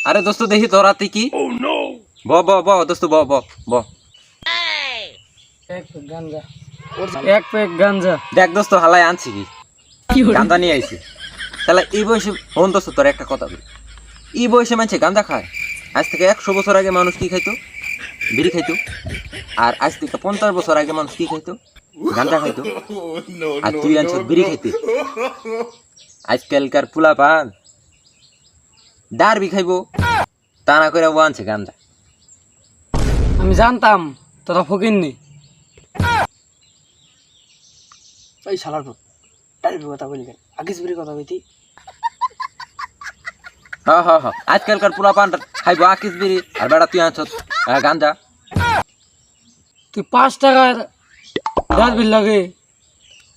আরে দোস্ত দেখি তো রাতে কি ব ব ব দোস্ত ব ব ব এক প্যাক গাঞ্জা দেখ দোস্ত হালাই আনছি কি গাঁজা নিয়ে আইছি তাহলে এই বয়সে হন দোস্ত তোর একটা কথা বলি এই বয়সে মানুষে গাঁজা খায় আজ থেকে 100 বছর আগে মানুষ কি খাইতো বিড়ি খাইতো আর আজ থেকে 50 বছর আগে মানুষ কি খাইতো গাঁজা খাইতো আর তুই আনছ বিড়ি খাইতে আজকালকার পোলা পান ডারবি খাইবো তা না করে ও আনছে গাঁজা আমি জানতাম তোরা ফকিরনি ওই শালার পুত ডাইরেক্ট কথা বলি কেন আগিস বিড়ি কথা কইতি হ্যাঁ হ্যাঁ হ্যাঁ আজকালকার পোলা পান খাইবো আকিস বিড়ি আর বেড়া তুই আনছ গাঁজা তুই 5 টাকার ডাস্টবিন লাগে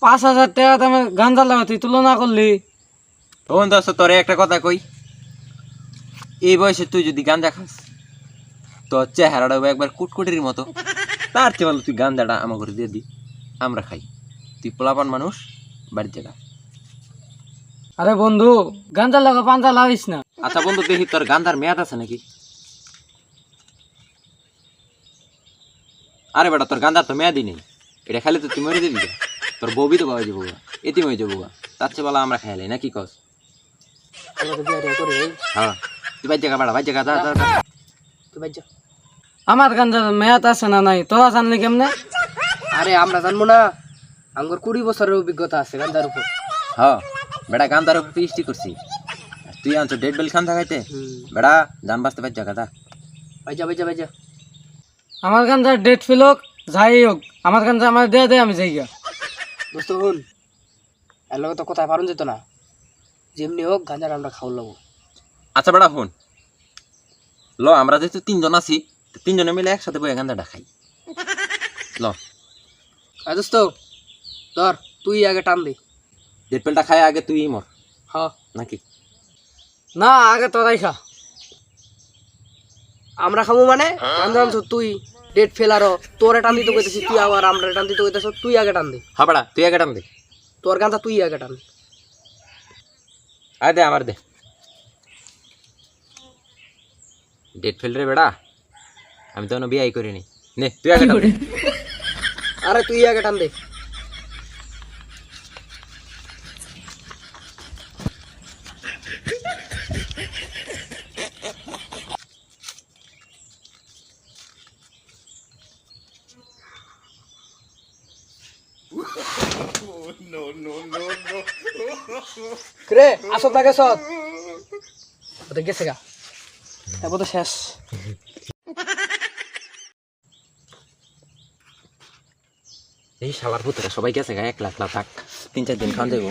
5,000 টাকা দামে গাঞ্জা লাগা তুই তুলনা করলি। তখন দোস্ত তোরে একটা কথা কই এই বয়সে তুই যদি গাঁজা খাস তো চেহারাটা একবার কুটকুটির মতো তার চেয়ে ভালো তুই গাঁজাটা আমার ঘরে দিয়ে দি আমরা খাই তুই পোলাপান মানুষ বাড়িতে খা আরে বন্ধু গাঞ্জা লাগা পাঞ্জা লাগাইস না। আচ্ছা বন্ধু দেখি তোর গাঁজার মেয়াদ আছে নাকি আরে বেটা তোর গাঁজার তো মেয়াদই নেই এটা খাইলে তো তুই মরে দিবি তোর বউবি তো বাবা যাবো এটি হয়ে যাবো তার চেয়ে বলা আমরা খাইলাই নাকি কস হ্যাঁ তুই বাইর জায়গা বেড়া বাইর জায়গা তুই বাইর যা। আমার গাঞ্জার মেয়াদ আছে না নাই তোরা জানলি কেমনে? আরে আমরা জানবো না আমার 20 বছরের অভিজ্ঞতা আছে গান্ধার উপর। হ্যাঁ বেটা গান্ধার উপর পিএইচডি করছি আর তুই আনছো ডেড বেল খান থাকাইতে বেটা জান বাঁচতে পারছ কথা বাইজা বাইজা বাইজা আমার গাঞ্জার ডেট ফেল হোক যাই হোক আমার গাঞ্জা আমার দেয়া দে আমি যাই গা। দোস্ত শুন এর লগে তো কোথায় পারুন যেত না যেমনি হোক গাঁজার আমরা খাওয়া লাগবো। আচ্ছা বেটা ফোন ল আমরা যেহেতু 3 জন আছি 3 জনে মিলে একসাথে বই গান্ধাটা খাই ল আরে দোস্ত ধর তুই আগে টান দে। ডেড বেলটা খাই আগে তুই মর হ্যাঁ নাকি না আগে তোরাই খা। আমরা খাবো মানে গাঁজা আনছো তুই ডেট ফেলারও তোরে টান দিতে কইতেছিস তুই আবার আমরা টান দিতে কইতেছ তুই আগে টান দে। হ্যাঁ বেটা তুই আগে টান দে তোর গাঁজা তুই আগে টান। আয় দে আমার দে ডেট ফেল রে বেটা আমি তো কোনো বিয়াই করিনি নে তুই আগে টান দে। আরে তুই আগে টান দে। রে আসো না গেছ ওদের গেছে গা তারপর তো শেষ। এই শালার পুতরা সবাই গেছে গা 1 লাখ লাখ 3-4 দিন খান যাবো